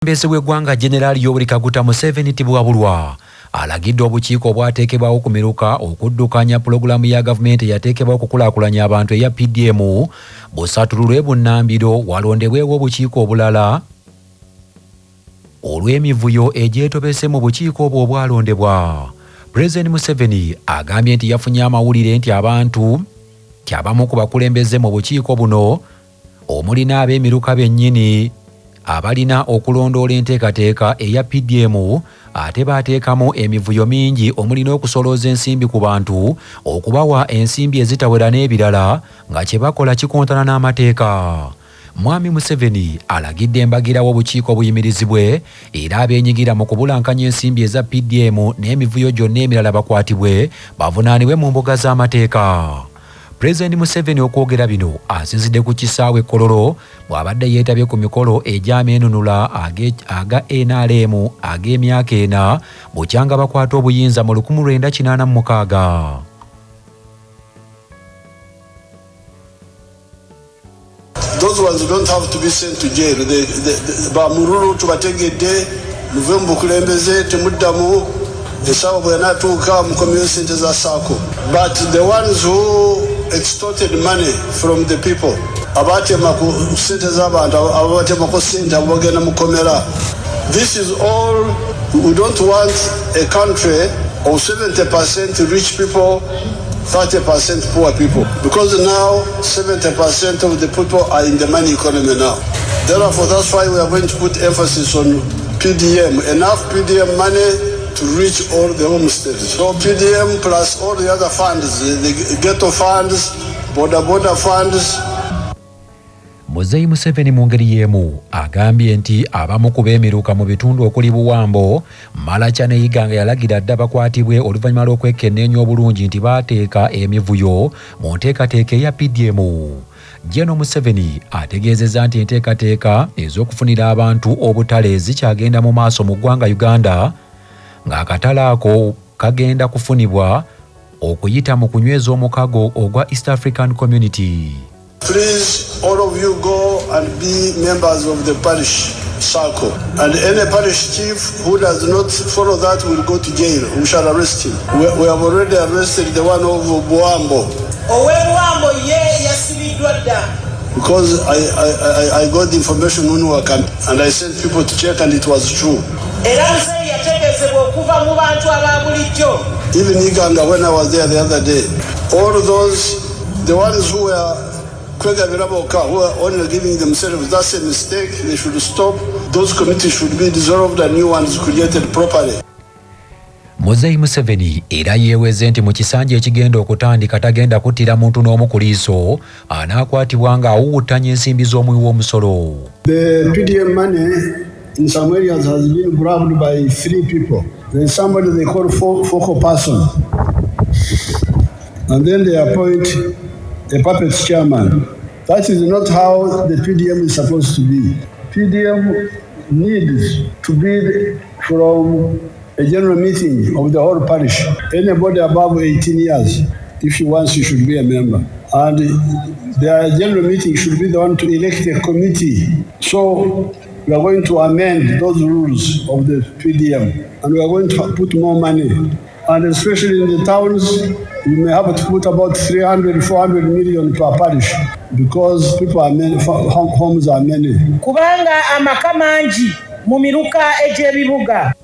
Omukulembeze w'eggwanga Jenerali Yoweri Kaguta Museveni tibwabulwa alagidde obukiiko obwateekebwawo okumiruka okuddukanya pulogulaamu ya gavumenti eyateekebwawo okukulaakulanya abantu eya PDM busatululwe bunnambiro walondebwewo obukiiko obulala olw'emivuyo egyetobese mu bukiiko obwo obwalondebwa. Pulezidenti Museveni agambye nti yafunye amawulire nti abamu ku bakulembeze mu bukiiko buno omuli n'ab'emiruka bennyini abalina okulondoola enteekateeka eya PDM ate baateekamu emivuyo mingi omuli n'okusolooza ensimbi ku bantu, okubawa ensimbi ezitawera n'ebirala nga kye bakola kikontana n'amateeka. Mwami Museveni alagidde embagira w'obukiiko buyimirizibwe era abeenyigira mu kubulankanya ensimbi eza PDM n'emivuyo gyonna emirala bakwatibwe bavunaanibwe mu mbuga z'amateeka. Pulezidenti Museveni okwogera bino asinzidde ku kisaawe Kololo bw'abadde yeetabye ku mikolo egy'ameenunula aga NRM ag'emyaka 4 bukyanga bakwata obuyinza mu 1986. Those ones don't have to be sent to jail. Bamururu tubategedde muve mu bukulembeze temuddamu esawa bwe natuuka mukomyeyo sente za saako. But the ones who extorted money from the people abatema ku sente z'abantu abatemako sente abagenda mukomera. This is all. We don't want a country of 70% rich people, 30% poor people, because now 70% of the people are in the money economy now. Therefore, that's why we are going to put emphasis on PDM, enough PDM money to reach all the homesteads. So PDM plus all the other funds, the ghetto funds, border funds. Muzeeyi Museveni mu ngeri y'emu agambye nti abamu ku beemiruka mu bitundu okuli Buwambo, Malacha ne Iganga yalagira dda bakwatibwe oluvannyuma lw'okwekenneenya obulungi nti baateeka emivuyo mu nteekateeka eya PDM. Jeno Museveni ategeezezza nti enteekateeka ez'okufunira abantu obutale zikyagenda mu maaso mu ggwanga Uganda, ng'akatale ako kagenda kufunibwa okuyita mu kunyweza omukago ogwa East African Community. Please, all of you go and be members of the parish circle. And any parish chief who does not follow that will go to jail. We shall arrest him. We have already arrested the one of Buwambo. Because I got the information on work and I sent people to check and it was true. Even Iganga, when I was there the other day, all those, the ones who were who are only giving themselves, that's a mistake. They should stop. Those committees should be dissolved and new ones created properly. Muzeeyi Museveni era yeeweze nti mu kisanja ekigenda okutandika tagenda kuttira muntu n'omu ku liiso anaakwatibwa ng'awuwuttanya ensimbi z'omuwi w'omusolo. The PDM money in some areas has been grabbed by 3 people. There is somebody they call focal person. And then they appoint a puppet chairman. That is not how the PDM is supposed to be. PDM needs to be from a general meeting of the whole parish. Anybody above 18 years, if he wants, he should be a member. And the general meeting should be the one to elect a committee. So we are going to amend those rules of the PDM, and we are going to put more money. And especially in the towns, we may have to put about 300, 400 million per parish because people are many, homes are many. Kubanga amaka mangi mu miruka egy'ebibuga.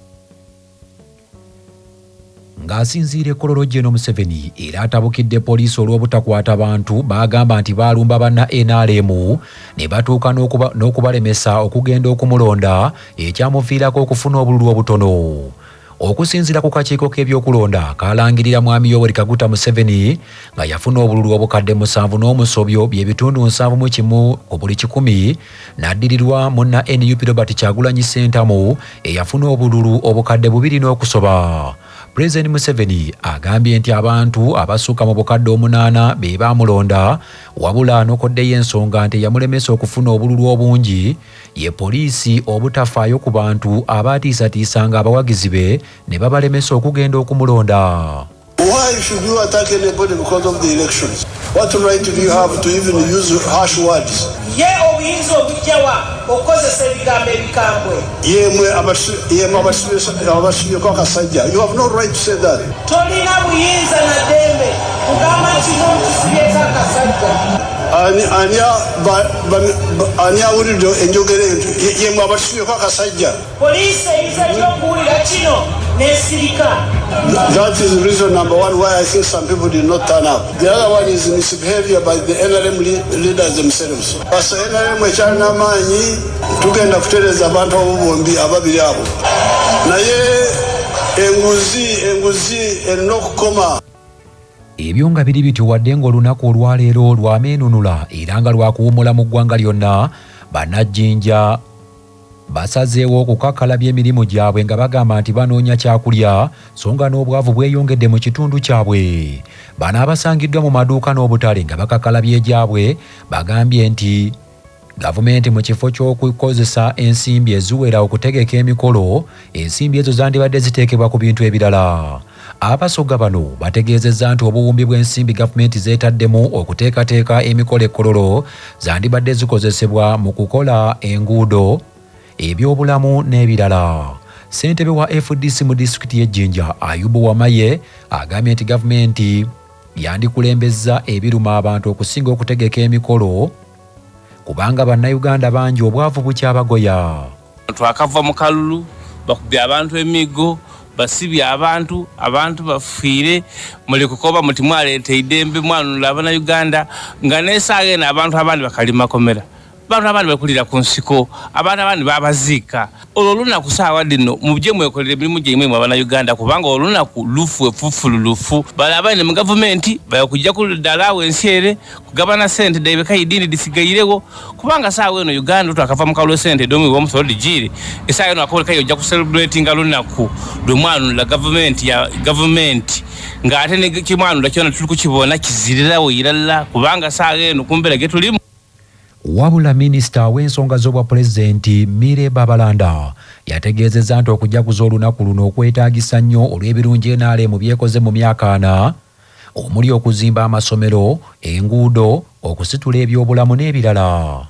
Ng'asinziira Kololo Jeno Museveni era atabukidde poliisi olw'obutakwata bantu baagamba nti baalumba banna NRM ne batuuka n'okubalemesa okugenda okumulonda ekyamuviirako okufuna obululu obutono. Okusinziira ku kakiiko k'ebyokulonda kalangirira Mwami Yoweri Kaguta Museveni nga yafuna obululu obukadde 7 n'omusobyo by'ebitundu 71 ku buli 100, n'addirirwa munna NUP Robert Kyagulanyi Ssentamu eyafuna obululu obukadde 2 n'okusoba. Pulezidenti Museveni agambye nti abantu abasukka mu bukadde 8 be baamulonda wabula n'okoddeyo ensonga nti yamulemesa okufuna obululu obungi ye poliisi obutafaayo ku bantu abaatiisatiisanga abawagizi be ne babalemesa okugenda okumulonda. Why should you attack anybody because of the elections? What right do you have to even use harsh words? Ye obuyinza obujjawa okozesa ebigambo ebikambwe. Yemwe abasibye akasajja. You have no right to say that. Tolina buyinza na ddembe kugamba nti n'otusibyeko akasajja. Ani awulidde enjogera eyo yemwe abasibyeko akasajja. Poliisi eyinza gy'okuwulira kino n'esirika. That is the reason number one why I think some people did not turn up. The other one is misbehavior by the NRM leaders themselves. Basa NRM ekyalina amaanyi tugenda kutereeza abantu abo bombi ababiri abo. Naye enguzi erina okukoma. Ebyo nga biri bityo wadde ng'olunaku olwaleero lwameenunula era nga lwakuwummula mu ggwanga lyonna, bannajjinja basazeewo okukakalabya emirimu gyabwe nga bagamba nti banoonya kyakulya so nga n'obwavu bweyongedde mu kitundu kyabwe. Bano abasangiddwa mu maduuka n'obutale nga bakakalabya egyabwe bagambye nti gavumenti mu kifo ky'okukozesa ensimbi eziwera okutegeka emikolo, ensimbi ezo zandibadde ziteekebwa ku bintu ebirala. Abasoga bano bategeezezza nti obuwumbi bw'ensimbi gavumenti zeetaddemu okuteekateeka emikolo ekkololo zandibadde zikozesebwa mu kukola enguudo, ebyobulamu n'ebirala. Ssentebe wa FDC mu disitulikiti y'Ejjinja Ayubu Wamaye agambye nti gavumenti yandikulembezza ebiruma abantu okusinga okutegeka emikolo kubanga bannayuganda bangi obwavu bukyabagoya. Twakava mu kalulu bakubye abantu emigo basibye abantu bafiire muli kukoba muti mwaleeta idembe mwanunula abannayuganda nga n'esaaga eno abantu abandi bakalima komera. Abantu abandi bakulira ku nsiko, abantu abandi babaziika. Olwo olunaku saawa dino mubye mwekolera emirimu gyemmwe mu Bannayuganda kubanga olunaku lufu efufululufu. Balaba ne mu gavumenti bayakujja ku ddala ensi ere kugabana ssente daibeka idini disigayirewo kubanga saawa eno Uganda twakava mu kalulu ssente domi w'omusolo digiri. Esaawa eno akoleka yojja ku celebrating lunaku lwe mwanunula gavumenti ng'ate ne kimwanula kyona tuli kukibona kizirirawo irala kubanga saawa eno kumbeera ge tulimu. Wabula minisita w'ensonga z'obwapulezidenti Mire Babalanda yategeezezza nti okujaguza olunaku luno okwetaagisa nnyo olw'ebirungi NRM byekoze mu myaka 4 omuli okuzimba amasomero, enguudo, okusitula ebyobulamu n'ebirala.